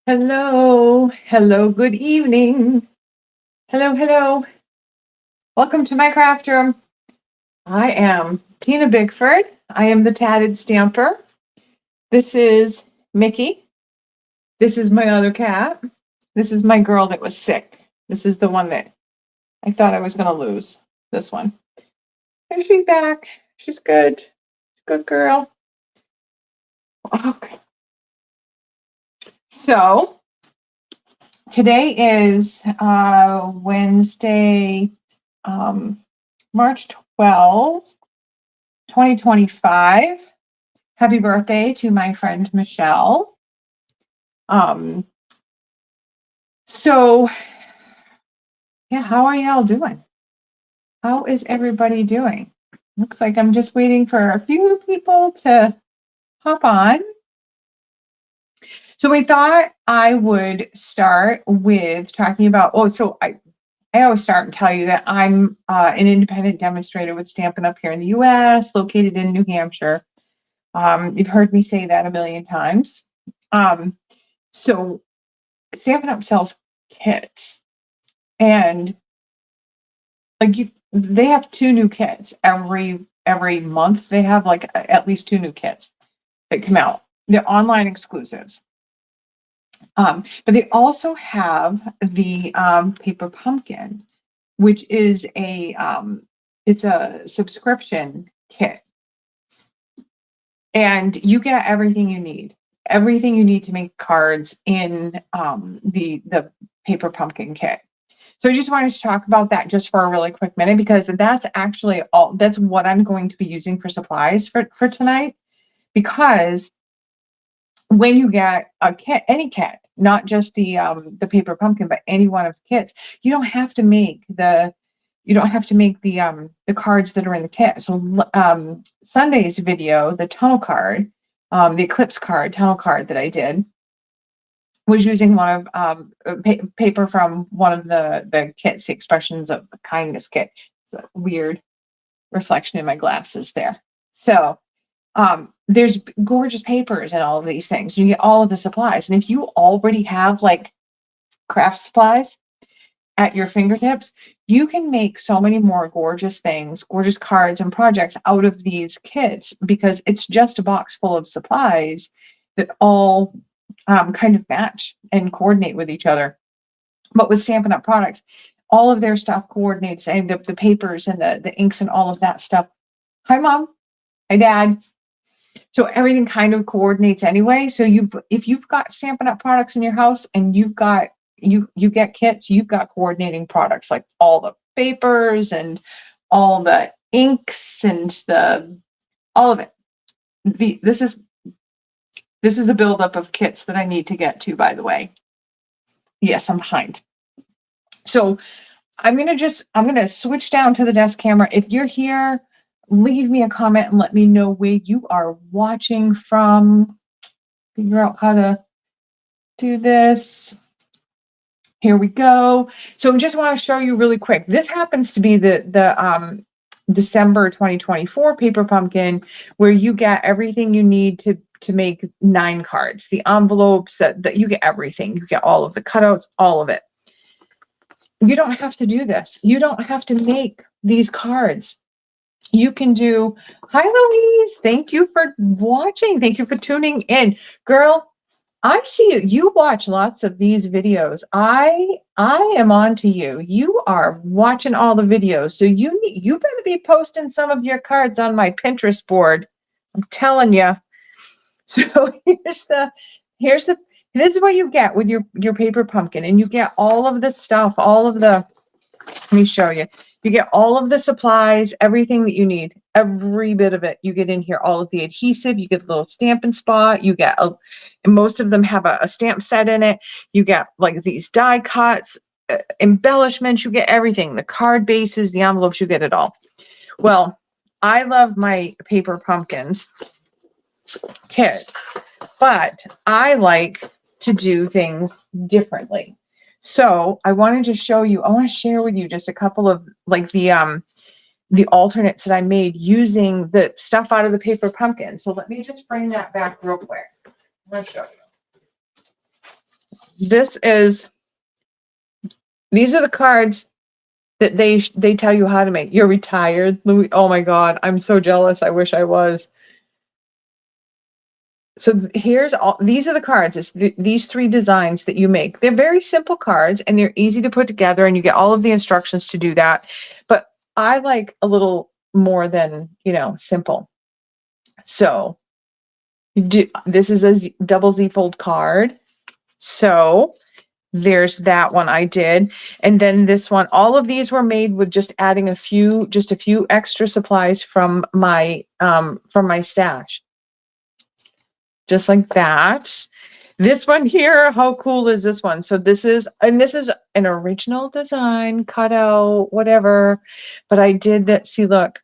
Hello, hello, good evening. Hello, hello. Welcome to my craft room. I am Tina Bigford. I am the tatted stamper. This is Mickey. This is my other cat. This is my girl that was sick. This is the one that I thought I was going to lose. This one. And she's back. She's good. Good girl. Okay. So today is Wednesday, March 12th. 2025. Happy birthday to my friend Michelle. Um, so yeah, how are y'all doing? How is everybody doing? Looks like I'm just waiting for a few people to hop on. So we thought I would start with talking about, I always start and tell you that I'm an independent demonstrator with Stampin' Up! Here in the US, located in New Hampshire. You've heard me say that a million times. So Stampin' Up! Sells kits, and they have two new kits every month. They have like at least two new kits that come out. They're online exclusives. But they also have the paper pumpkin, which is it's a subscription kit, and you get everything you need. Everything you need to make cards in the paper pumpkin kit. So I just wanted to talk about that just for a really quick minute, because that's actually that's what I'm going to be using for supplies for tonight. Because when you get a kit, any kit, not just the paper pumpkin, but any one of the kits, you don't have to make the cards that are in the kit. So Sunday's video, the tunnel card, the eclipse card, tunnel card that I did, was using one of paper from one of the kits, the Expressions of Kindness kit. It's a weird reflection in my glasses there. So there's gorgeous papers and all of these things. You get all of the supplies. And if you already have like craft supplies at your fingertips, you can make so many more gorgeous things, gorgeous cards and projects out of these kits, because it's just a box full of supplies that all kind of match and coordinate with each other. But with Stampin' Up! Products, all of their stuff coordinates, and the papers and the inks and all of that stuff. Hi, Mom. Hi, Dad. So everything kind of coordinates anyway. So if you've got Stampin' Up! Products in your house and you get kits, you've got coordinating products, like all the papers and all the inks and all of it. This is a buildup of kits that I need to get to, by the way. Yes, I'm behind. So I'm going to switch down to the desk camera. If you're here, leave me a comment and let me know where you are watching from. Figure out how to do this. Here we go. So I just want to show you really quick. This happens to be the December 2024 paper pumpkin, where you get everything you need to make 9 cards. The envelopes, that you get everything. You get all of the cutouts, all of it. You don't have to do this. You don't have to make these cards. You can do, hi Louise, thank you for watching. Thank you for tuning in. Girl, I see you. You watch lots of these videos. I am on to you. You are watching all the videos. So you better be posting some of your cards on my Pinterest board. I'm telling you. So this is what you get with your paper pumpkin, and you get all of the stuff, let me show you. You get all of the supplies, everything that you need, every bit of it. You get in here, all of the adhesive, you get a little Stampin' spot, you get, and most of them have a stamp set in it. You get like these die cuts, embellishments, you get everything, the card bases, the envelopes, you get it all. Well, I love my paper pumpkins kit, but I like to do things differently. So I wanted to show you, I want to share with you just a couple of like the alternates that I made using the stuff out of the paper pumpkin. So let me just bring that back real quick. I'm going to show you. these are the cards that they tell you how to make. You're retired, Louis. Oh my God, I'm so jealous. I wish I was. So here's all, these are the cards. It's these 3 designs that you make. They're very simple cards and they're easy to put together and you get all of the instructions to do that. But I like a little more than, simple. So this is a double Z fold card. So there's that one I did. And then this one, all of these were made with just adding a few extra supplies from my stash. Just like that. This one here, how cool is this one? So this is an original design, cutout, whatever. But I did that. See, look,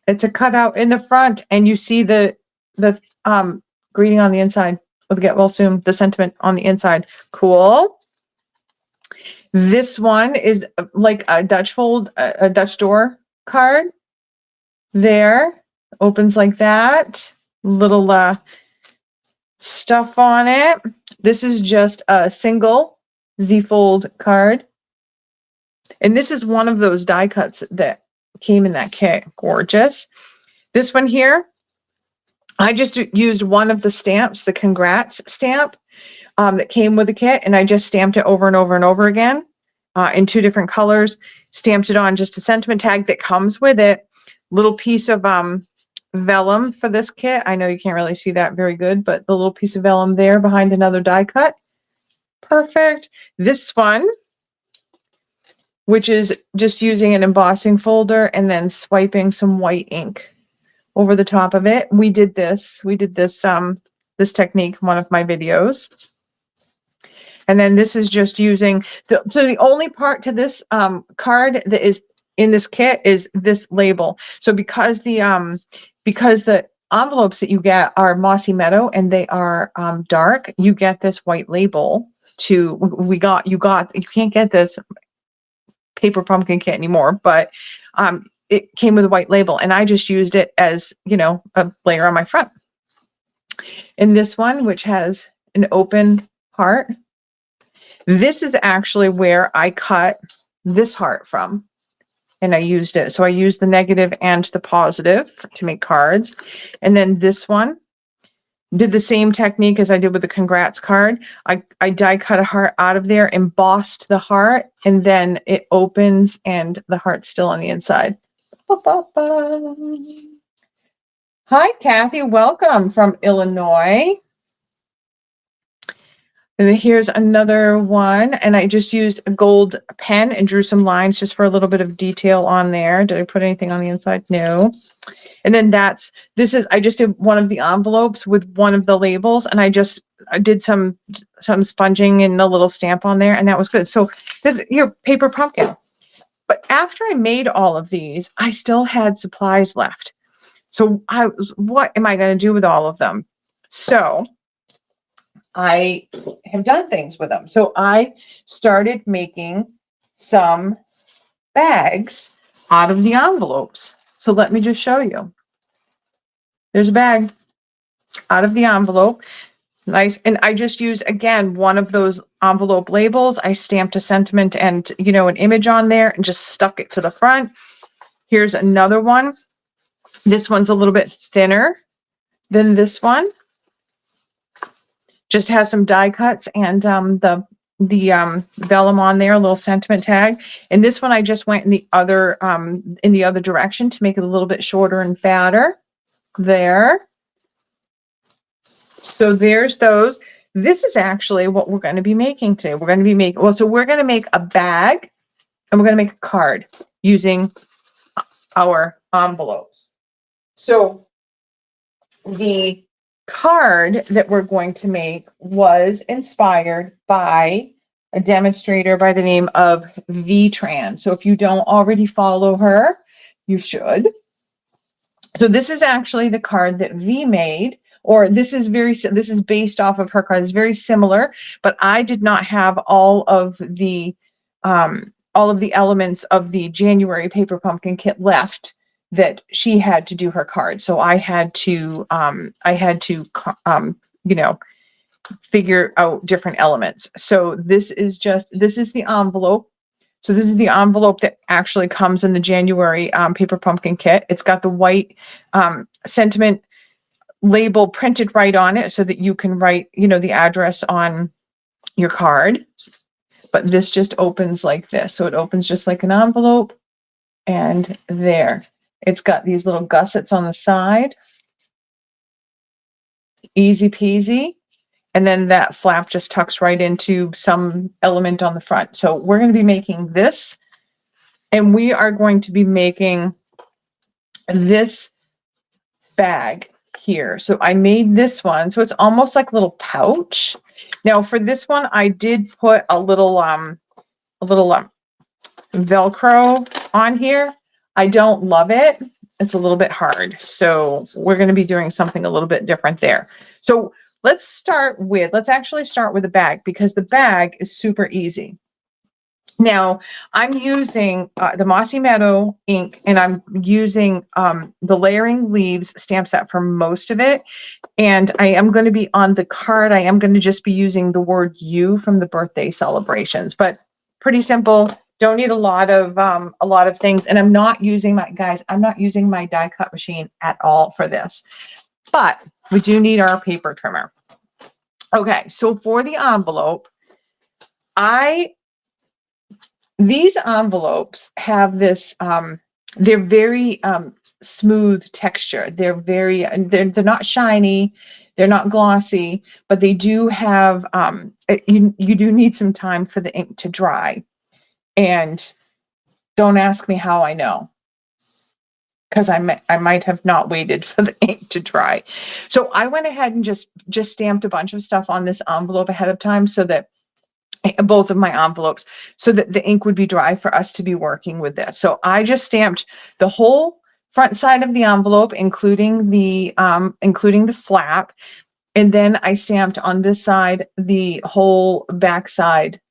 it's a cutout in the front, and you see the greeting on the inside. With get well soon, the sentiment on the inside. Cool. This one is like a Dutch fold, a Dutch door card. There, opens like that. Little stuff on it. This is just a single Z-fold card. And this is one of those die cuts that came in that kit. Gorgeous. This one here, I just used one of the stamps, the congrats stamp that came with the kit, and I just stamped it over and over and over again in 2 different colors. Stamped it on just a sentiment tag that comes with it. Little piece of vellum for this kit. I know you can't really see that very good, but the little piece of vellum there behind another die cut. Perfect. This one, which is just using an embossing folder and then swiping some white ink over the top of it. We did this this technique in one of my videos. And then this is just using so the only part to this card that is in this kit is this label. So because the envelopes that you get are mossy meadow and they are dark, you get this white label you can't get this paper pumpkin kit anymore, but it came with a white label and I just used it as, a layer on my front. And this one, which has an open heart, this is actually where I cut this heart from. And I used it. So I used the negative and the positive to make cards. And then this one, did the same technique as I did with the congrats card. I die cut a heart out of there, embossed the heart, and then it opens and the heart's still on the inside. Hi, Kathy. Welcome from Illinois. And then here's another one. And I just used a gold pen and drew some lines just for a little bit of detail on there. Did I put anything on the inside? No. And then I just did one of the envelopes with one of the labels, and I did some sponging and a little stamp on there, and that was good. So this is your paper pumpkin. But after I made all of these, I still had supplies left. So what am I going to do with all of them? So I have done things with them. So I started making some bags out of the envelopes. So let me just show you. There's a bag out of the envelope. Nice. And I just used, again, one of those envelope labels. I stamped a sentiment and, an image on there and just stuck it to the front. Here's another one. This one's a little bit thinner than this one. Just has some die cuts and the vellum on there, a little sentiment tag. And this one I just went in the other direction to make it a little bit shorter and fatter. There. So there's those. This is actually what we're going to be making today. We're going to be making, we're going to make a bag and we're going to make a card using our envelopes. So the card that we're going to make was inspired by a demonstrator by the name of Vy Tran. So if you don't already follow her, you should. So this is actually the card that Vy made, or this is based off of her card. It's very similar, but I did not have all of the elements of the January paper pumpkin kit left that she had to do her card. So I had to figure out different elements. So this is the envelope. So this is the envelope that actually comes in the January Paper Pumpkin kit. It's got the white sentiment label printed right on it so that you can write, you know, the address on your card. But this just opens like this. So it opens just like an envelope, and there. It's got these little gussets on the side. Easy peasy. And then that flap just tucks right into some element on the front. So we're going to be making this, and we are going to be making this bag here. So I made this one. So it's almost like a little pouch. Now for this one, I did put a little Velcro on here. I don't love it. It's a little bit hard. So we're going to be doing something a little bit different there. So let's actually start with the bag, because the bag is super easy. Now I'm using the Mossy Meadow ink, and I'm using the Layering Leaves stamp set for most of it. And I am going to be on the card. I am going to just be using the word "you" from the birthday celebrations, but pretty simple. Don't need a lot of things. And I'm not using my die cut machine at all for this, but we do need our paper trimmer. Okay. So for the envelope, these envelopes have this, they're very smooth texture. They're not shiny, they're not glossy, but they do have, you do need some time for the ink to dry. And don't ask me how I know, because I might have not waited for the ink to dry. So I went ahead and just stamped a bunch of stuff on this envelope ahead of time, so that both of my envelopes, so that the ink would be dry for us to be working with this. So I just stamped the whole front side of the envelope, including the flap. And then I stamped on this side the whole back side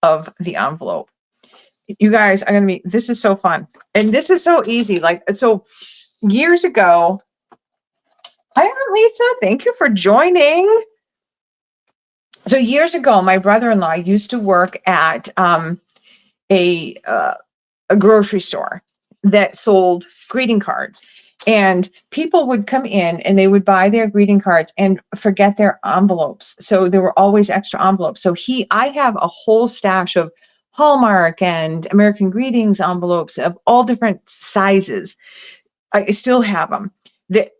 of the envelope. You guys are going to this is so fun. And this is so easy. Like, so years ago, hi, Aunt Lisa, thank you for joining. So years ago, my brother-in-law used to work at a grocery store that sold greeting cards. And people would come in and they would buy their greeting cards and forget their envelopes. So there were always extra envelopes. So I have a whole stash of Hallmark and American Greetings envelopes of all different sizes. I still have them that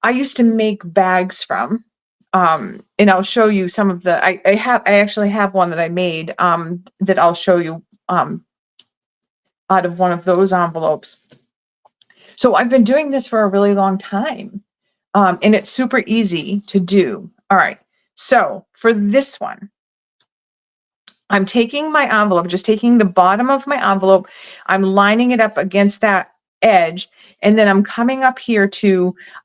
I used to make bags from. And I'll show you some of the, I actually have one that I made that I'll show you out of one of those envelopes. So I've been doing this for a really long time, and it's super easy to do. All right. So for this one, I'm taking my envelope, just taking the bottom of my envelope. I'm lining it up against that edge. And then I'm coming up here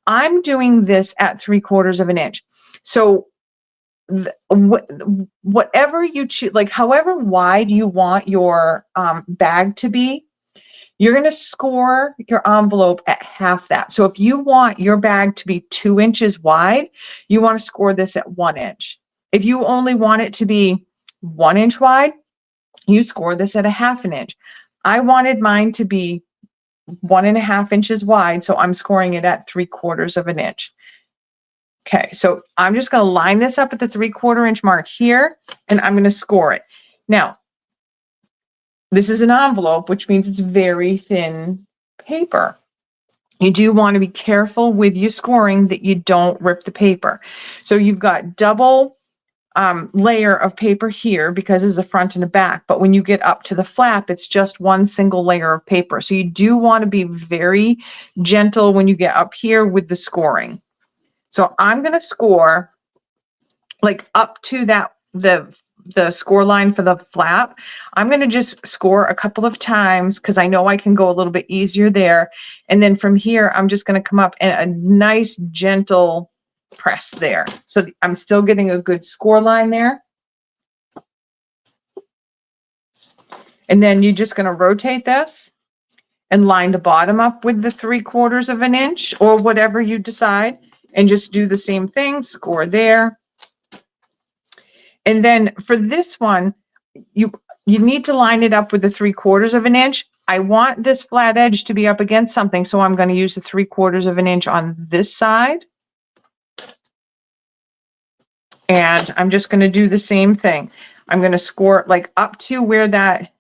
I'm doing this at 3/4 of an inch. So whatever you choose, like however wide you want your bag to be, you're going to score your envelope at half that. So if you want your bag to be 2 inches wide, you want to score this at 1 inch. If you only want it to be 1 inch wide, you score this at 1/2 inch. I wanted mine to be 1.5 inches wide, so I'm scoring it at 3/4 of an inch. Okay, so I'm just going to line this up at the 3/4 inch mark here, and I'm going to score it. Now, this is an envelope, which means it's very thin paper. You do want to be careful with your scoring that you don't rip the paper. So you've got double layer of paper here because it's a front and a back. But when you get up to the flap, it's just one single layer of paper. So you do want to be very gentle when you get up here with the scoring. So I'm going to score like up to that, the score line for the flap. I'm going to just score a couple of times because I know I can go a little bit easier there. And then from here, I'm just going to come up and a nice gentle press there. So I'm still getting a good score line there. And then you're just going to rotate this and line the bottom up with the 3/4 of an inch or whatever you decide, and just do the same thing, score there. And then for this one, you need to line it up with the 3/4 of an inch. I want this flat edge to be up against something, so I'm going to use the 3/4 of an inch on this side. And I'm just going to do the same thing. I'm going to score like up to where that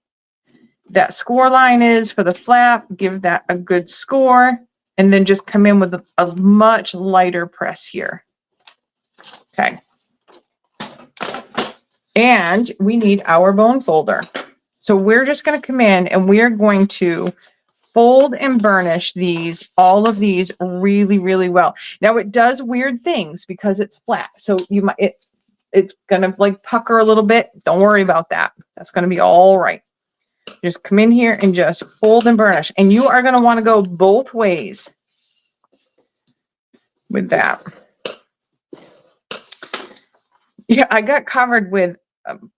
score line is for the flap, give that a good score, and then just come in with a much lighter press here. Okay. And we need our bone folder. So we're just going to come in and we're going to fold and burnish all of these really, really well. Now it does weird things because it's flat. So you might, it's going to like pucker a little bit. Don't worry about that. That's going to be all right. Just come in here and just fold and burnish. And you are going to want to go both ways with that. Yeah, I got covered with,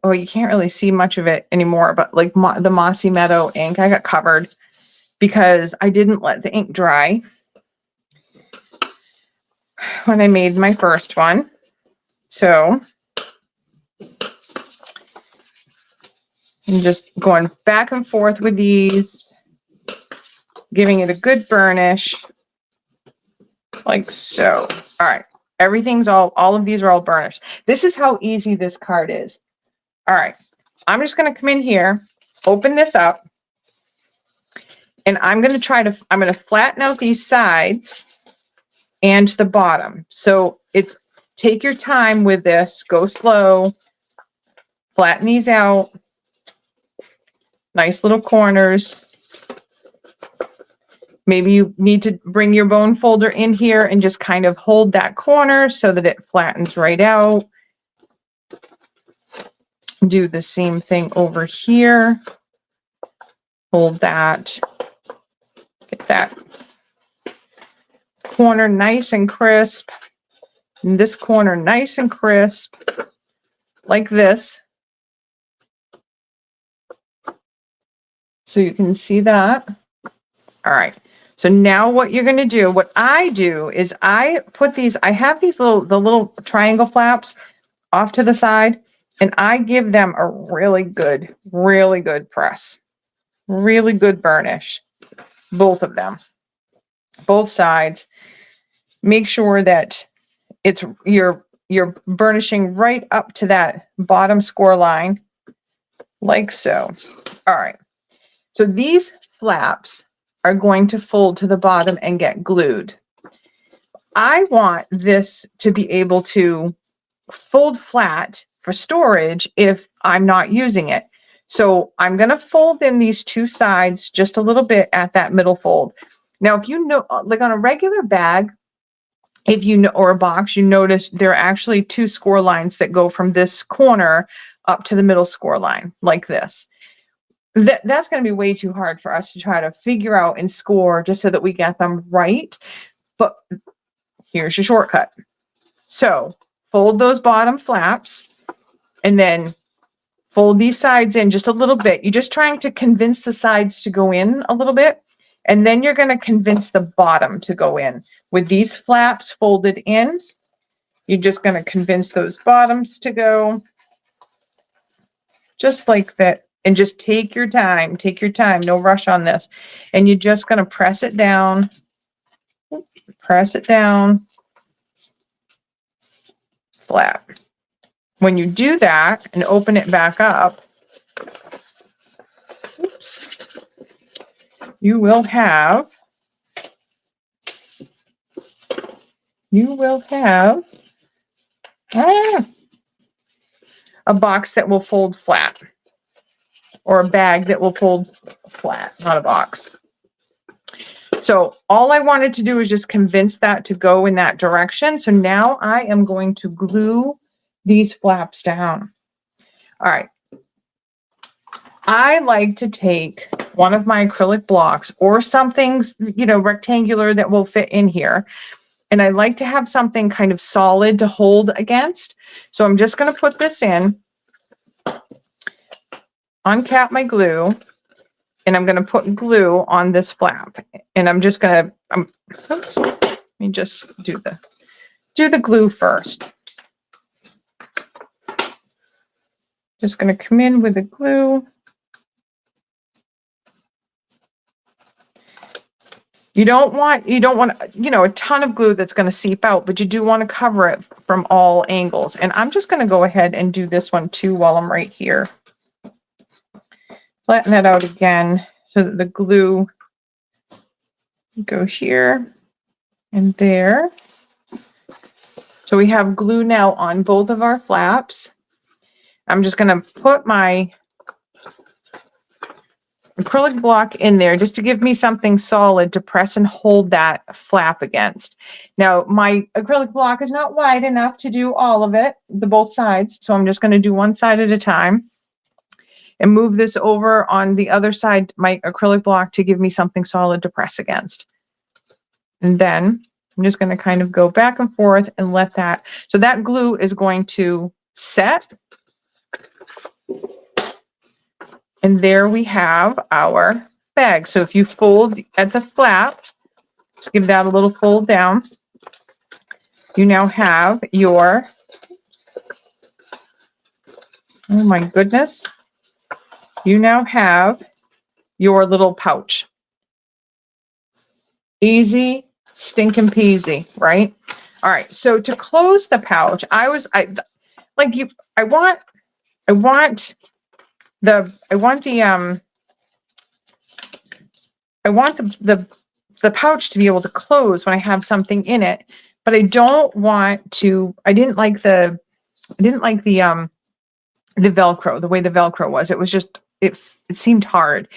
oh, you can't really see much of it anymore, but like the Mossy Meadow ink, I got covered because I didn't let the ink dry when I made my first one. So I'm just going back and forth with these, giving it a good burnish, like so. All right, everything's all of these are all burnished. This is how easy this card is. All right, I'm just going to come in here, open this up, and I'm going to flatten out these sides and the bottom. So it's, take your time with this, go slow, flatten these out, nice little corners. Maybe you need to bring your bone folder in here and just kind of hold that corner so that it flattens right out. Do the same thing over here. Hold that. Get that corner nice and crisp. And this corner nice and crisp. Like this. So you can see that. All right. So now what you're going to do, what I do is I put these, I have these the little triangle flaps off to the side, and I give them a really good press, really good burnish, both of them, both sides. Make sure that it's, you're burnishing right up to that bottom score line, like so. All right. So these flaps are going to fold to the bottom and get glued. I want this to be able to fold flat for storage if I'm not using it. So I'm going to fold in these two sides just a little bit at that middle fold. Now, if you know, like on a regular bag, if you know, or a box, you notice there are actually two score lines that go from this corner up to the middle score line, like this. That's going to be way too hard for us to try to figure out and score just so that we get them right. But here's your shortcut. So fold those bottom flaps and then fold these sides in just a little bit. You're just trying to convince the sides to go in a little bit. And then you're going to convince the bottom to go in. With these flaps folded in, you're just going to convince those bottoms to go just like that. And just take your time, no rush on this. And you're just going to press it down, flat. When you do that and open it back up, oops, you will have a box that will fold flat, or a bag that will fold flat, not a box. So all I wanted to do is just convince that to go in that direction. So now I am going to glue these flaps down. All right. I like to take one of my acrylic blocks or something, you know, rectangular that will fit in here. And I like to have something kind of solid to hold against. So I'm just going to put this in, uncap my glue, and I'm going to put glue on this flap. And I'm just going to, oops, let me just do the glue first. Just going to come in with the glue. You don't want, a ton of glue that's going to seep out, but you do want to cover it from all angles. And I'm just going to go ahead and do this one too while I'm right here. Flatten that out again so that the glue go here and there. So we have glue now on both of our flaps. I'm just going to put my acrylic block in there just to give me something solid to press and hold that flap against. Now, my acrylic block is not wide enough to do all of it, both sides. So I'm just going to do one side at a time and move this over on the other side, my acrylic block, to give me something solid to press against. And then I'm just going to kind of go back and forth and let that, so that glue is going to set. And there we have our bag. So if you fold at the flap, let's give that a little fold down. You now have your, oh my goodness, you now have your little pouch. Easy, stinking peasy, right? All right, so to close the pouch, I want the pouch to be able to close when I have something in it, but I don't want to, I didn't like the Velcro, the way the Velcro was. It was just, it seemed hard.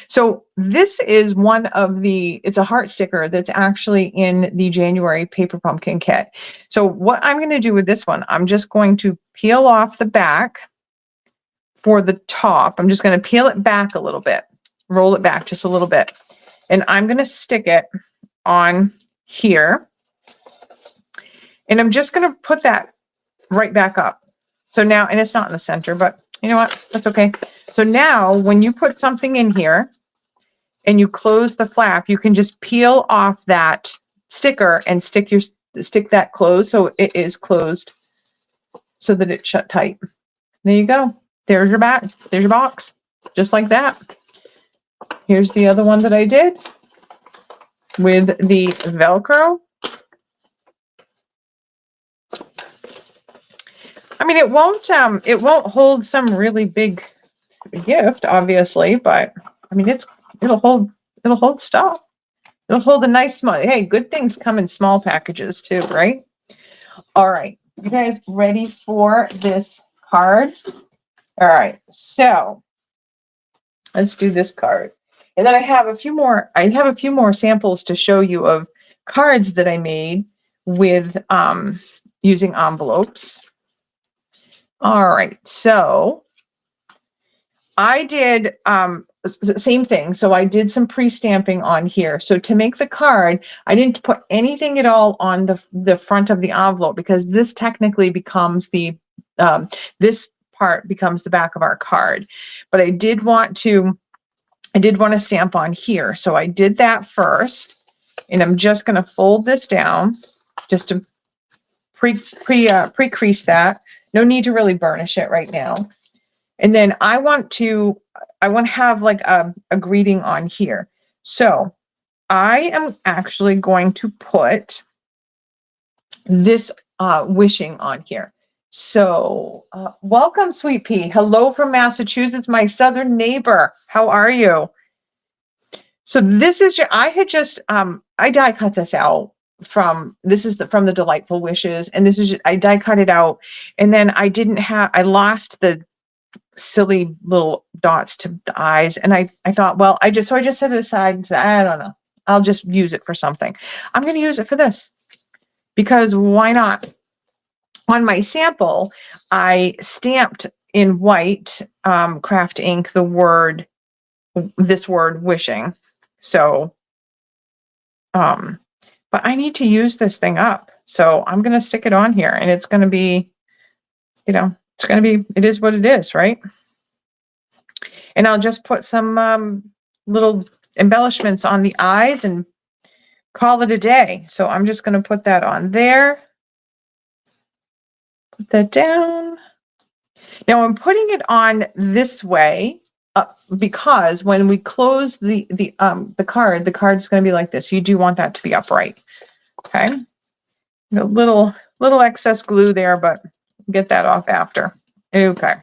So this is one of the, it's a heart sticker that's actually in the January paper pumpkin kit. So what I'm going to do with this one, I'm just going to peel off the back for the top. I'm just going to peel it back a little bit, roll it back just a little bit. And I'm going to stick it on here. And I'm just going to put that right back up. So now, and it's not in the center, but you know what? That's okay. So now when you put something in here and you close the flap, you can just peel off that sticker and stick that closed so it is closed so that it's shut tight. There you go. There's your back. There's your box. Just like that. Here's the other one that I did with the Velcro. I mean, it won't hold some really big gift, obviously, but I mean, it'll hold stuff. It'll hold a nice small, hey, good things come in small packages too, right? All right, you guys ready for this card? All right, so let's do this card. And then I have a few more samples to show you of cards that I made with using envelopes. All right, so I did same thing. So I did some pre-stamping on here. So to make the card, I didn't put anything at all on the front of the envelope because this technically becomes the this part becomes the back of our card. But I did want to stamp on here. So I did that first, and I'm just going to fold this down just to pre-crease that. No need to really burnish it right now. And then I want to have like a greeting on here. So I am actually going to put this wishing on here. So welcome, Sweet Pea. Hello from Massachusetts, my southern neighbor. How are you? So this is I had just I die cut this out from the Delightful Wishes, and this is just, I die cut it out, and then I lost the silly little dots to the eyes, and I thought, well, I just set it aside and said, I don't know, I'll just use it for something. I'm going to use it for this because why not? On my sample, I stamped in white craft ink this word wishing. So but I need to use this thing up, so I'm going to stick it on here, and it's going to be, it is what it is, right? And I'll just put some little embellishments on the eyes and call it a day. So I'm just going to put that on there. Put that down. Now I'm putting it on this way because when we close the card's going to be like this. You do want that to be upright. Okay. A little excess glue there, but get that off after. Okay.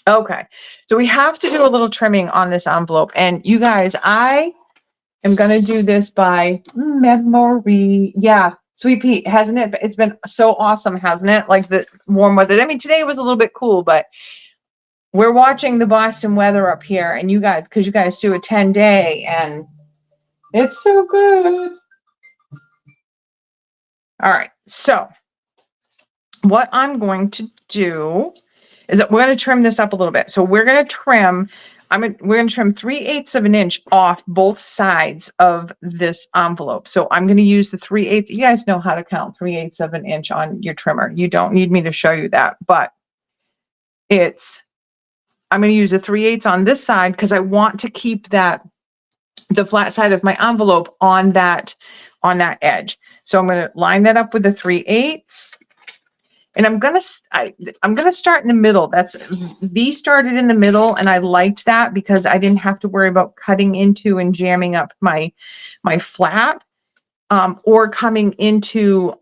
Okay. So we have to do a little trimming on this envelope. And you guys, I am going to do this by memory. Yeah. Sweet Pete, hasn't it? It's been so awesome, hasn't it? Like the warm weather. I mean, today was a little bit cool, but we're watching the Boston weather up here, and you guys, because you guys do a 10-day, and it's so good. All right. So what I'm going to do is that we're going to trim this up a little bit. So we're going to trim, we're going to trim 3/8 of an inch off both sides of this envelope. So I'm going to use the 3/8. You guys know how to count 3/8 of an inch on your trimmer. You don't need me to show you that, but I'm going to use a 3/8 on this side because I want to keep the flat side of my envelope on that edge. So I'm going to line that up with the 3/8. And I'm going to start in the middle. V started in the middle, and I liked that because I didn't have to worry about cutting into and jamming up my flap, or coming into,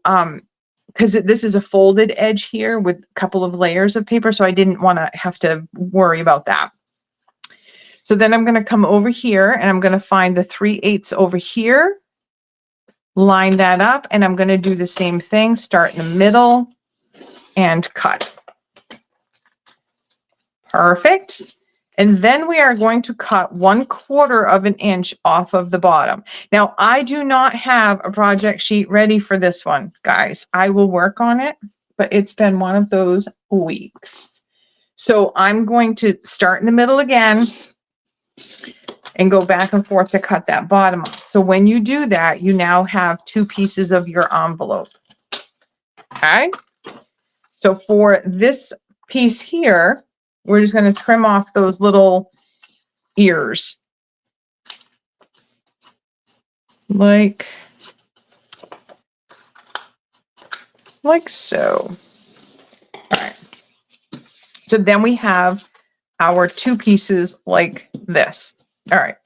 because this is a folded edge here with a couple of layers of paper. So I didn't want to have to worry about that. So then I'm going to come over here and I'm going to find the 3/8 over here, line that up, and I'm going to do the same thing, start in the middle and cut. Perfect. And then we are going to cut 1/4 of an inch off of the bottom. Now, I do not have a project sheet ready for this one, guys. I will work on it, but it's been one of those weeks. So I'm going to start in the middle again and go back and forth to cut that bottom off. So when you do that, you now have 2 pieces of your envelope. Okay. So for this piece here, we're just going to trim off those little ears. Like so. All right. So then we have our 2 pieces like this. All right.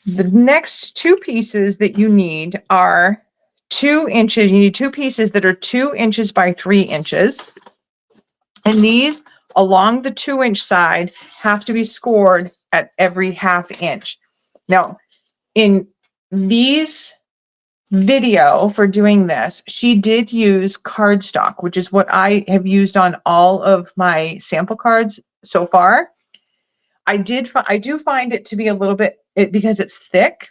The next 2 pieces that you need are 2 inches. You need 2 pieces that are 2 inches by 3 inches. And these along the 2-inch side have to be scored at every 1/2 inch. Now, in V's video for doing this, she did use cardstock, which is what I have used on all of my sample cards so far. I do find it to be a little bit, because it's thick.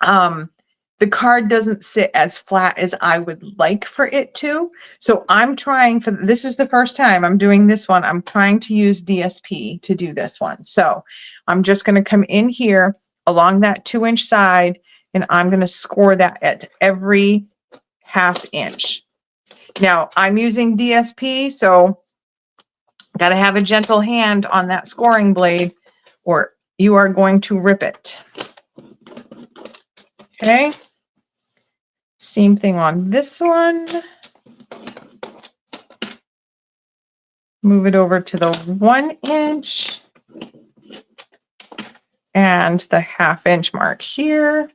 The card doesn't sit as flat as I would like for it to. So I'm trying this is the first time I'm doing this one. I'm trying to use DSP to do this one. So I'm just going to come in here along that 2-inch side, and I'm going to score that at every 1/2 inch. Now I'm using DSP, so got to have a gentle hand on that scoring blade or you are going to rip it. Okay. Same thing on this one. Move it over to the 1 inch and the 1/2 inch mark here.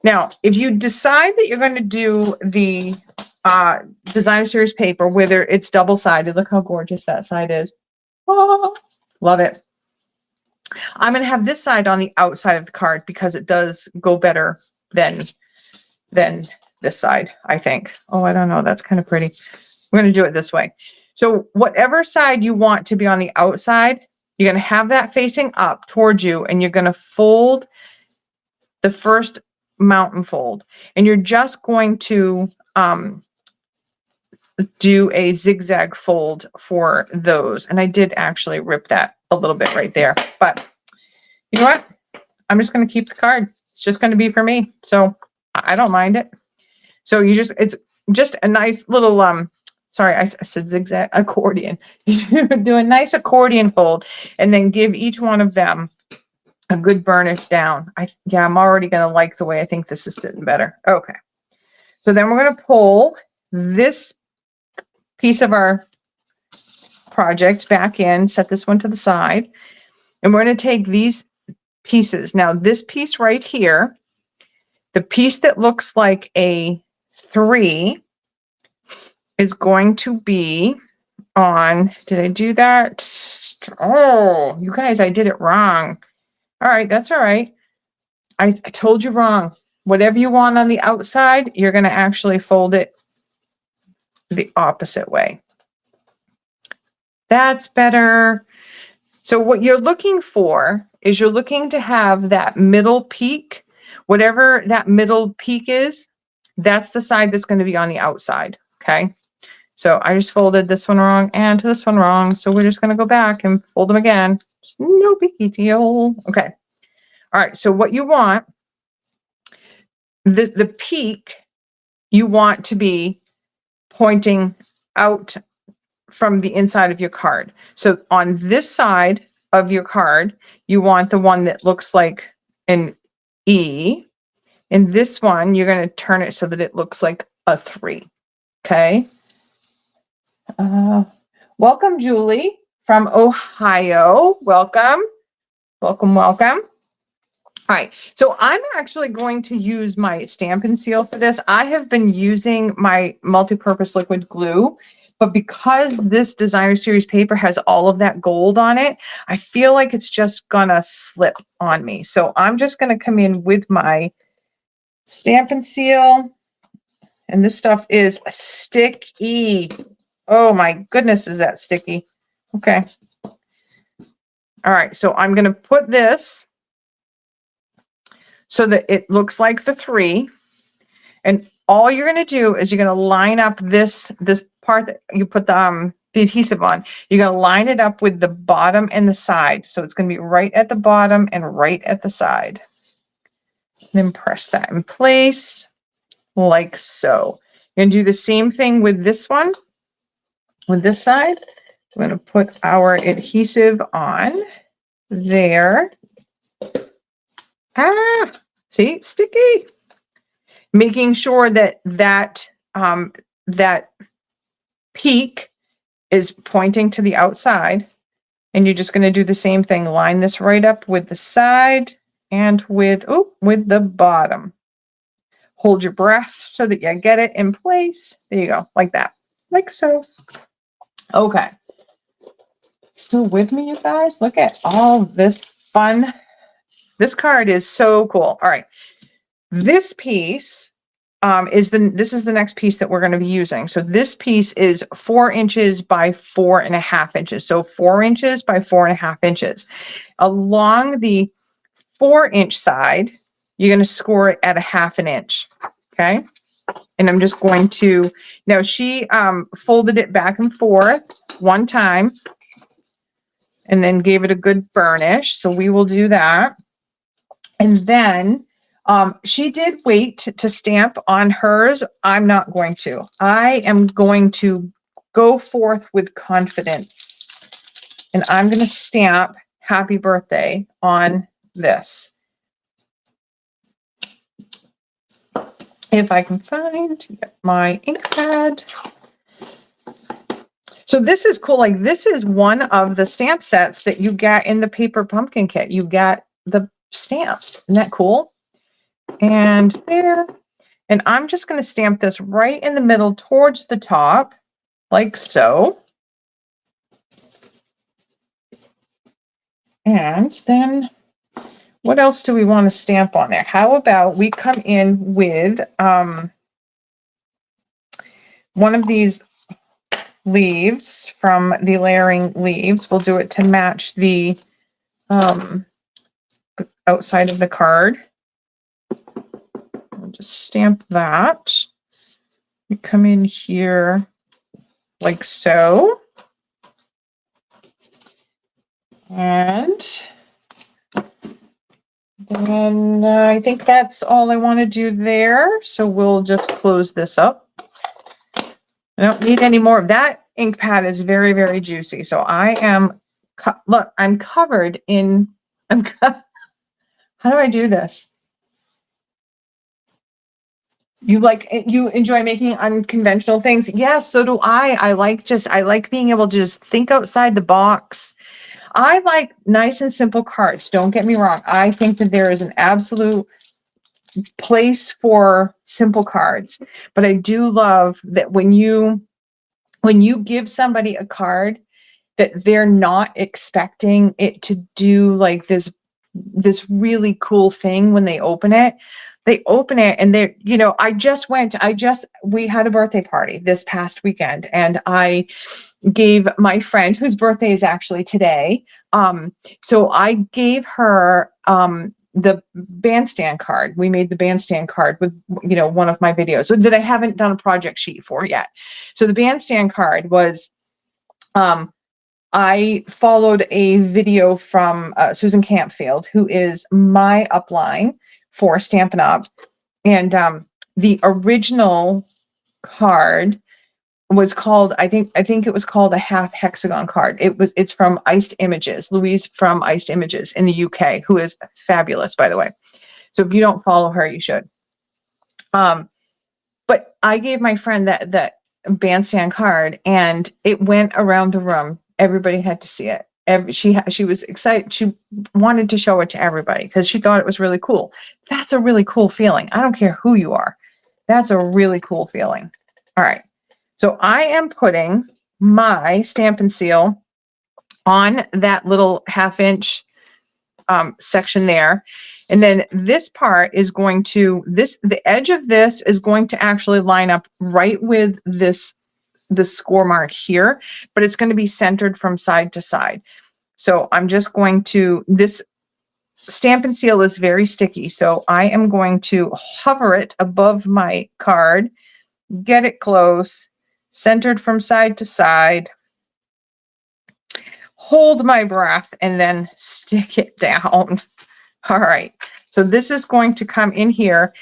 Now, if you decide that you're going to do the designer series paper, whether it's double-sided, look how gorgeous that side is. Oh, love it. I'm going to have this side on the outside of the card because it does go better than this side, I think. Oh, I don't know. That's kind of pretty. We're going to do it this way. So whatever side you want to be on the outside, you're going to have that facing up towards you, and you're going to fold the first mountain fold, and you're just going to do a zigzag fold for those. And I did actually rip that a little bit right there, but you know what? I'm just going to keep the card. It's just going to be for me. So I don't mind it. So it's just a nice little, sorry, I said zigzag accordion. You do a nice accordion fold and then give each one of them a good burnish down. Yeah, I'm already going to like the way I think this is sitting better. Okay. So then we're going to pull this piece of our project back in, set this one to the side, and we're going to take these pieces. Now, this piece right here, the piece that looks like a 3 is going to be on, did I do that? Oh, you guys, I did it wrong. All right, that's all right. I told you wrong. Whatever you want on the outside, you're going to actually fold it the opposite way. That's better. So what you're looking for is you're looking to have that middle peak, whatever that middle peak is, that's the side that's going to be on the outside. Okay. So I just folded this one wrong and this one wrong. So we're just going to go back and fold them again. Just no biggie deal. Okay. All right. So what you want, the peak, you want to be pointing out from the inside of your card. So on this side of your card, you want the one that looks like an E. And this one, you're going to turn it so that it looks like a 3. Okay. Welcome, Julie from Ohio. Welcome. Welcome, welcome. All right, so I'm actually going to use my Stampin' Seal for this. I have been using my multi-purpose liquid glue, but because this designer series paper has all of that gold on it, I feel like it's just gonna slip on me. So I'm just gonna come in with my Stampin' Seal, and this stuff is sticky. Oh my goodness, is that sticky? Okay. All right, so I'm gonna put this so that it looks like the 3. And all you're going to do is you're going to line up this part that you put the adhesive on. You're going to line it up with the bottom and the side. So it's going to be right at the bottom and right at the side. Then press that in place like so. You're going to do the same thing with this one, with this side. We're going to put our adhesive on there. Ah, see, it's sticky. Making sure that that peak is pointing to the outside, and you're just going to do the same thing. Line this right up with the side and with the bottom. Hold your breath so that you get it in place. There you go, like that, like so. Okay. Still with me, you guys? Look at all this fun. This card is so cool. All right. This piece this is the next piece that we're going to be using. So this piece is 4 inches by 4.5 inches. So 4 inches by 4.5 inches. Along the 4-inch side, you're going to score it at 1/2 inch. Okay. And I'm just going to, now she folded it back and forth one time and then gave it a good burnish. So we will do that. And then she did wait to stamp on hers. I'm not going to. I am going to go forth with confidence. And I'm going to stamp happy birthday on this. If I can find my ink pad. So this is cool. Like, this is one of the stamp sets that you get in the paper pumpkin kit. You got the stamps. Isn't that cool? And there. And I'm just going to stamp this right in the middle towards the top, like so. And then what else do we want to stamp on there? How about we come in with one of these leaves from the layering leaves. We'll do it to match the outside of the card. We'll just stamp that. We come in here like so. And then I think that's all I want to do there. So we'll just close this up. I don't need any more of that. Ink pad is very, very juicy. So I am, look, I'm covered in, how do I do this? You enjoy making unconventional things. Yes, so do I. I like being able to just think outside the box. I like nice and simple cards. Don't get me wrong. I think that there is an absolute place for simple cards, but I do love that when you give somebody a card that they're not expecting it to do like this really cool thing when they open it. They open it and they're, we had a birthday party this past weekend and I gave my friend whose birthday is actually today. So I gave her the bandstand card. We made the bandstand card with, one of my videos so that I haven't done a project sheet for yet. So the bandstand card was, I followed a video from Susan Campfield, who is my upline for Stampin' Up. And the original card was called, I think it was called a half hexagon card. It's from Iced Images, Louise from Iced Images in the UK, who is fabulous, by the way. So if you don't follow her, you should. But I gave my friend that bandstand card and it went around the room. Everybody had to see it. She was excited. She wanted to show it to everybody because she thought it was really cool. That's a really cool feeling. I don't care who you are. That's a really cool feeling. All right. So I am putting my Stampin' Seal on that little 1/2 inch section there. And then this part is going to, the edge of this is going to actually line up right with the score mark here, but it's going to be centered from side to side. So I'm just going to, this Stampin' Seal is very sticky. So I am going to hover it above my card, get it close, centered from side to side, hold my breath, and then stick it down. All right. So this is going to come in here.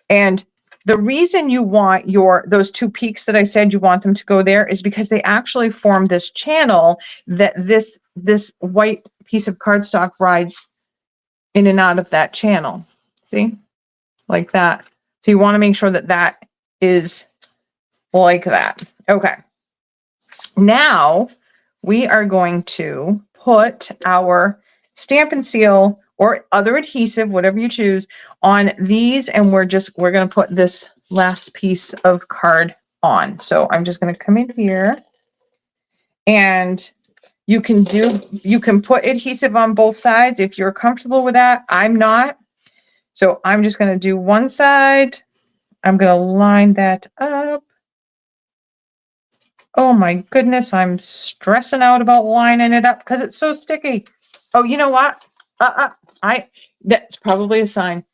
And the reason you want those two peaks that I said you want them to go there is because they actually form this channel that this white piece of cardstock rides in and out of that channel. See? Like that. So you want to make sure that that is like that. Okay. Now we are going to put our Stampin' Seal or other adhesive, whatever you choose, on these, and we're going to put this last piece of card on. So I'm just going to come in here, and you can put adhesive on both sides if you're comfortable with that. I'm not. So I'm just going to do one side. I'm going to line that up. Oh my goodness, I'm stressing out about lining it up because it's so sticky. Oh, you know what? That's probably a sign.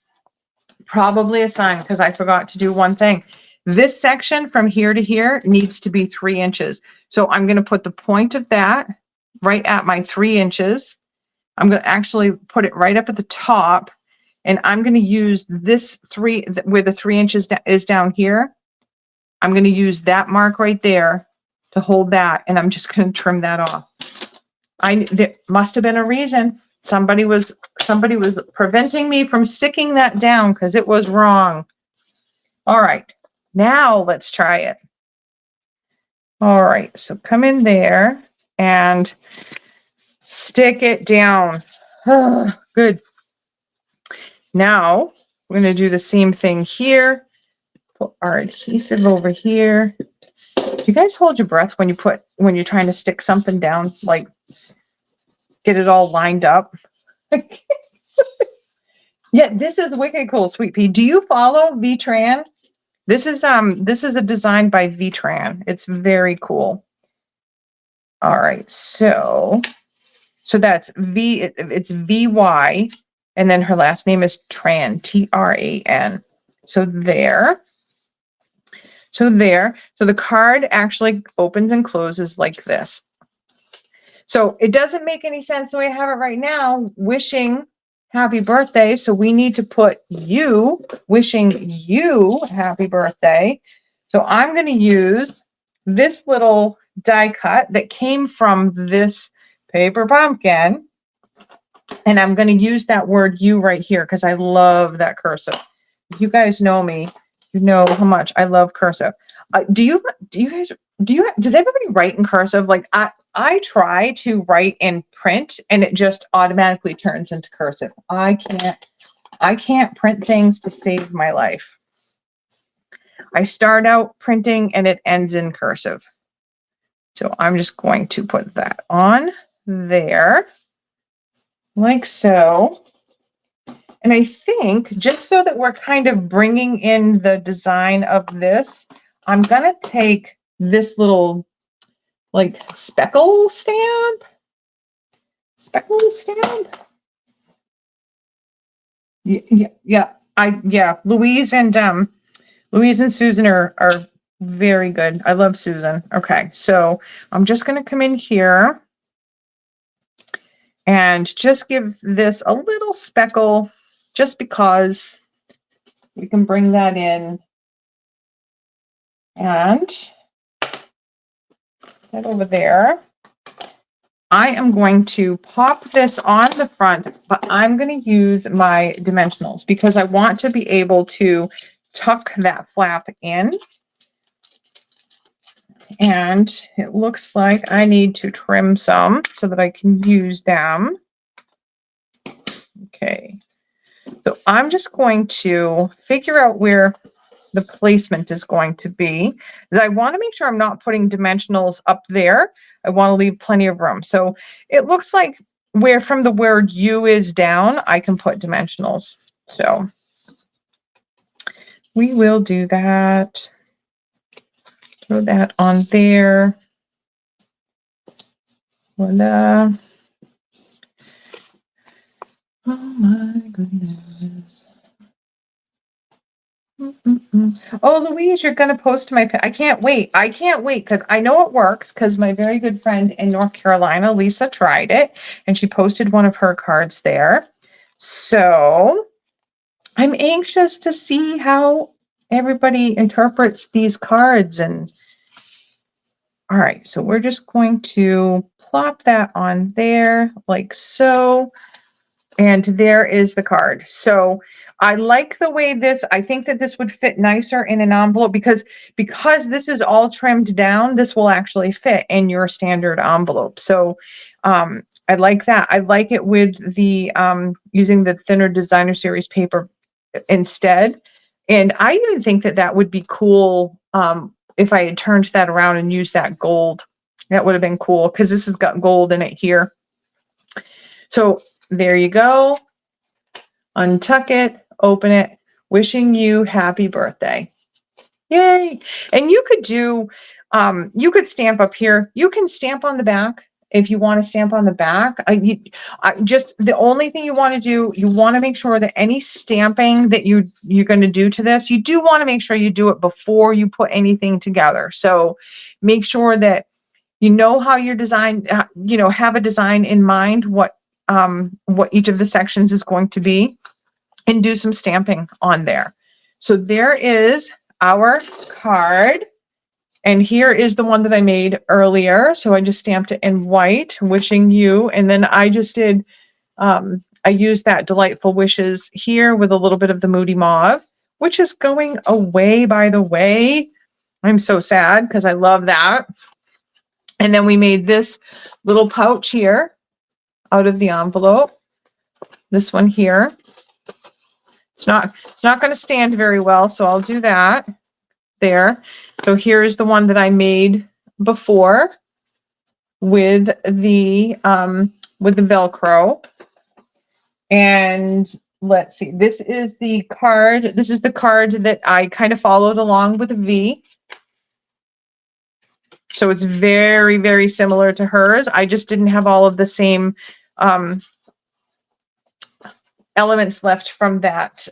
Probably a sign because I forgot to do one thing. This section from here to here needs to be 3 inches. So I'm going to put the point of that right at my 3 inches. I'm going to actually put it right up at the top, and I'm going to use this where the 3 inches is down here. I'm going to use that mark right there to hold that, and I'm just going to trim that off. There must have been a reason. Somebody was preventing me from sticking that down because it was wrong. All right, now let's try it. All right, so come in there and stick it down. Good. Now we're going to do the same thing here. Put our adhesive over here. Do you guys hold your breath when you're trying to stick something down, like get it all lined up? Yeah, this is wicked cool, Sweet Pea. Do you follow Vy Tran? This is a design by Vy Tran. It's very cool. All right, so that's it's VY, and then her last name is Tran, Tran. So there. So the card actually opens and closes like this. So it doesn't make any sense the way I have it right now, wishing happy birthday. So we need to put you, wishing you happy birthday. So I'm going to use this little die cut that came from this paper pumpkin. And I'm going to use that word you right here because I love that cursive. You guys know me. You know how much I love cursive. Does everybody write in cursive? Like I try to write in print and it just automatically turns into cursive. I can't print things to save my life. I start out printing and it ends in cursive. So I'm just going to put that on there like so. And I think just so that we're kind of bringing in the design of this, I'm going to take this little like speckle stamp. Yeah. Louise and Susan are very good. I love Susan. Okay, so I'm just going to come in here and just give this a little speckle just because we can bring that in and that over there. I am going to pop this on the front, but I'm going to use my dimensionals because I want to be able to tuck that flap in. And it looks like I need to trim some so that I can use them. Okay, so I'm just going to figure out where the placement is going to be. I want to make sure I'm not putting dimensionals up there. I want to leave plenty of room. So it looks like where from the word U is down, I can put dimensionals. So we will do that. Throw that on there. Voila. Oh my goodness. Oh, Louise, you're going to post my, I can't wait. I can't wait because I know it works because my very good friend in North Carolina, Lisa, tried it and she posted one of her cards there. So I'm anxious to see how everybody interprets these cards. And all right, so we're just going to plop that on there like so. And there is the card. So I like the way this, I think that this would fit nicer in an envelope because this is all trimmed down, this will actually fit in your standard envelope. So I like that. I like it with the using the thinner designer series paper instead. And I even think that that would be cool if I had turned that around and used that gold. That would have been cool because this has got gold in it here. So there you go. Untuck it, open it, wishing you happy birthday. Yay. And you could do, you could stamp up here. You can stamp on the back if you want to stamp on the back. Just the only thing you want to do, you want to make sure that any stamping that you're going to do to this, you do want to make sure you do it before you put anything together. So make sure that you know how your design, have a design in mind, what each of the sections is going to be, and do some stamping on there. So there is our card. And here is the one that I made earlier. So I just stamped it in white, wishing you. And then I just did, I used that Delightful Wishes here with a little bit of the Moody Mauve, which is going away, by the way. I'm so sad because I love that. And then we made this little pouch here out of the envelope. This one here. It's not going to stand very well, so I'll do that there. So here is the one that I made before with the Velcro. And let's see, this is the card. This is the card that I kind of followed along with a V. So it's very, very similar to hers. I just didn't have all of the same elements left from that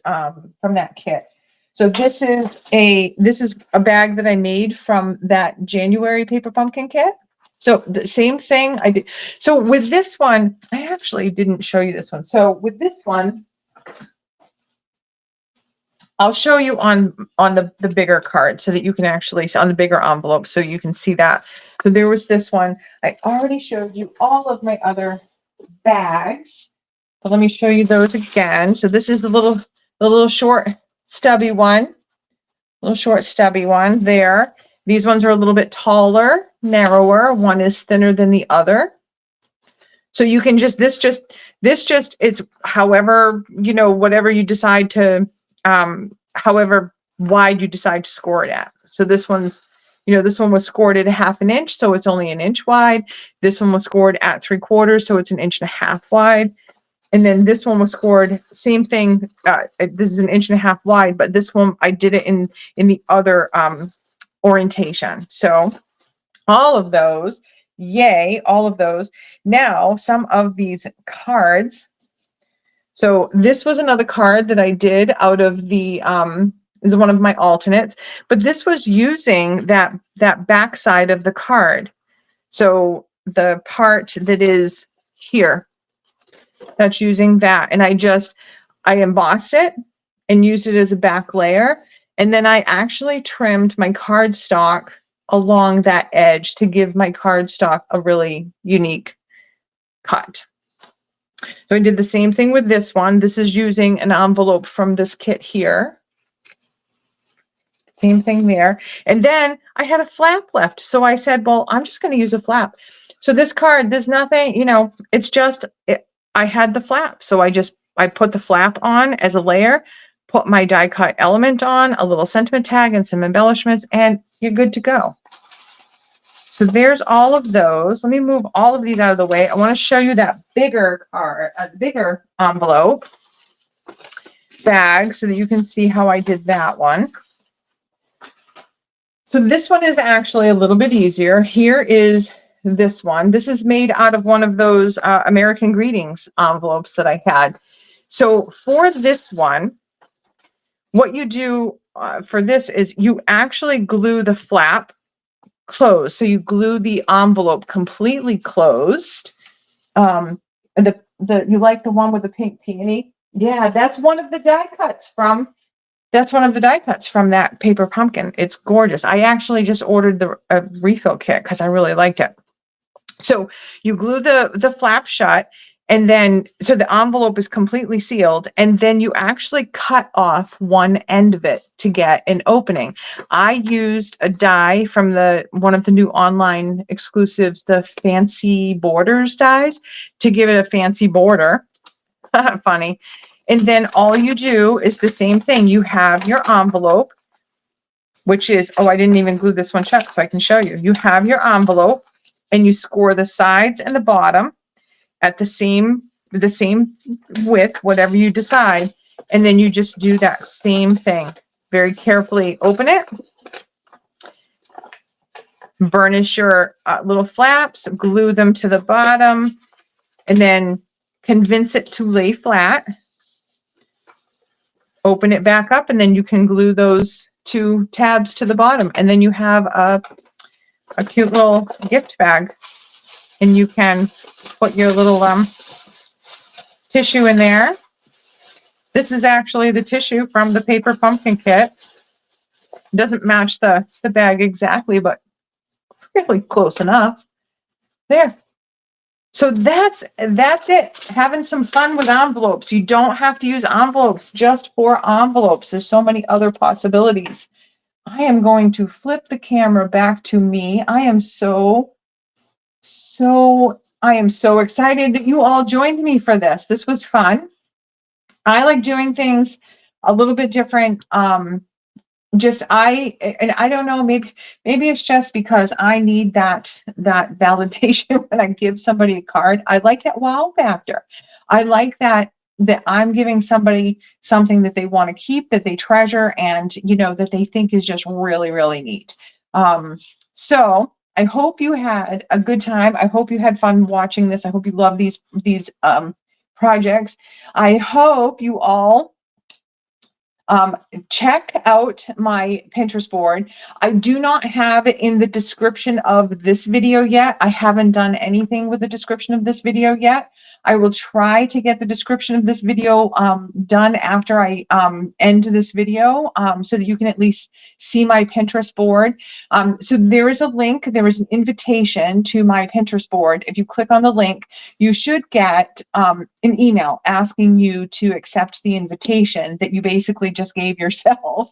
kit. So this is a bag that I made from that January Paper Pumpkin kit. So the same thing I did. So with this one, I actually didn't show you this one. So with this one, I'll show you on the bigger card so that you can actually see on the bigger envelope so you can see that. So there was this one. I already showed you all of my other bags. But let me show you those again. So this is the little short stubby one. little short stubby one there. These ones are a little bit taller, narrower. One is thinner than the other. So you can just, this just is however, you know, whatever you decide to, however wide you decide to score it at. So this one's, you know, this one was scored at 1/2 inch, so it's only 1 inch wide. This one was scored at 3/4, so it's 1.5 inches wide. And then this one was scored, same thing. This is 1.5 inches wide, but this one, I did it in the other orientation. So all of those, yay, all of those. Now, some of these cards. So this was another card that I did out of the, is one of my alternates, but this was using that back side of the card. So the part that is here, that's using that. And I embossed it and used it as a back layer. And then I actually trimmed my cardstock along that edge to give my cardstock a really unique cut. So I did the same thing with this one. This is using an envelope from this kit here. Same thing there. And then I had a flap left. So I said, well, I'm just going to use a flap. So this card, there's nothing, you know, it's just, I had the flap. So I put the flap on as a layer, put my die cut element on, a little sentiment tag and some embellishments, and you're good to go. So there's all of those. Let me move all of these out of the way. I want to show you that bigger card, bigger envelope bag so that you can see how I did that one. So this one is actually a little bit easier. Here is this one. This is made out of one of those American Greetings envelopes that I had. So for this one, what you do for this is you actually glue the flap closed. So you glue the envelope completely closed. You like the one with the pink peony? Yeah, that's one of the die cuts from that paper pumpkin. It's gorgeous. I actually just ordered the refill kit because I really liked it. So you glue the flap shut, and then so the envelope is completely sealed, and then you actually cut off one end of it to get an opening. I used a die from one of the new online exclusives, the Fancy Borders dies, to give it a fancy border. Funny. And then all you do is the same thing. You have your envelope, which is, oh, I didn't even glue this one shut, so I can show you. You have your envelope, and you score the sides and the bottom at the same width, whatever you decide. And then you just do that same thing. Very carefully open it, burnish your little flaps, glue them to the bottom, and then convince it to lay flat. Open it back up, and then you can glue those 2 tabs to the bottom, and then you have a cute little gift bag, and you can put your little tissue in there. This is actually the tissue from the paper pumpkin kit. It doesn't match the bag exactly, but really close enough. There. So that's it. Having some fun with envelopes. You don't have to use envelopes just for envelopes. There's so many other possibilities. I am going to flip the camera back to me. I am so excited that you all joined me for this. This was fun. I like doing things a little bit different. I don't know, maybe it's just because I need that validation when I give somebody a card. I like that wow factor. I like that I'm giving somebody something that they want to keep, that they treasure, and that they think is just really, really neat. So I hope you had a good time. I hope you had fun watching this. I hope you love these projects. I hope you all check out my Pinterest board. I do not have it in the description of this video yet. I haven't done anything with the description of this video yet. I will try to get the description of this video done after I end this video so that you can at least see my Pinterest board. So there is a link, there is an invitation to my Pinterest board. If you click on the link, you should get an email asking you to accept the invitation that you basically just gave yourself.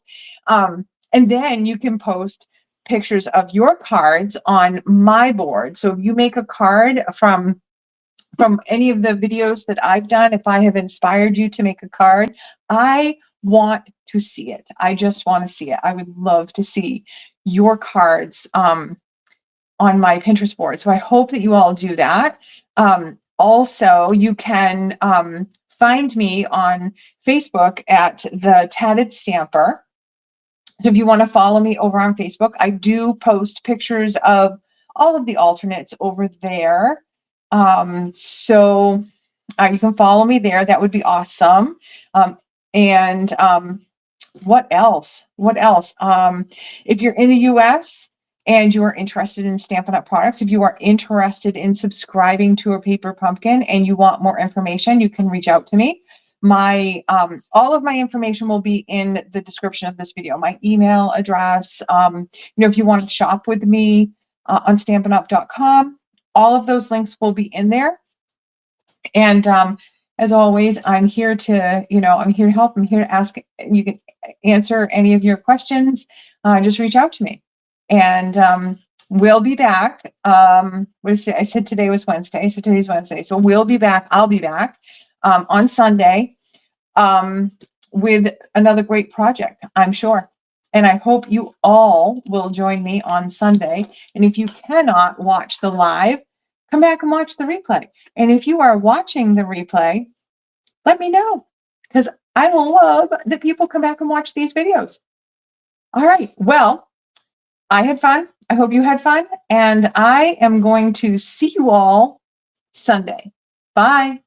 And then you can post pictures of your cards on my board. So if you make a card from any of the videos that I've done, if I have inspired you to make a card, I want to see it. I just want to see it. I would love to see your cards on my Pinterest board. So I hope that you all do that. Also, you can find me on Facebook at the Tatted Stamper. So if you want to follow me over on Facebook, I do post pictures of all of the alternates over there. So you can follow me there. That would be awesome. And what else? What else? If you're in the US and you are interested in Stampin' Up! Products, if you are interested in subscribing to a Paper Pumpkin and you want more information, you can reach out to me. My all of my information will be in the description of this video. My email address, if you want to shop with me on stampinup.com, all of those links will be in there. And as always, I'm here to, I'm here to help. I'm here to ask. You can answer any of your questions. Just reach out to me. And we'll be back. I said today was Wednesday, so today's Wednesday. So we'll be back. I'll be back on Sunday with another great project, I'm sure. And I hope you all will join me on Sunday. And if you cannot watch the live, come back and watch the replay. And if you are watching the replay, let me know, because I love that people come back and watch these videos. All right. Well, I had fun. I hope you had fun. And I am going to see you all Sunday. Bye.